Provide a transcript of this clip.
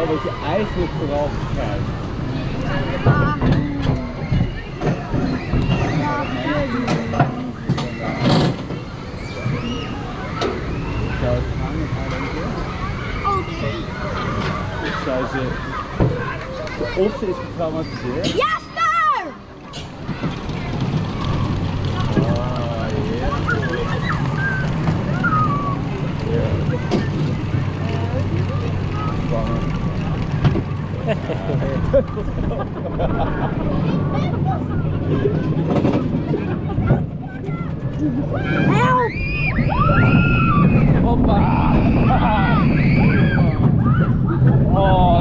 wel dat je eigenlijk vooral verkrijgt. Zou het gaan met haar, denk je? Oh nee! Ik zou ze... Of ze is getraumatiseerd. Ja, star! Ah, spannend. Help! Hoppa! Oh,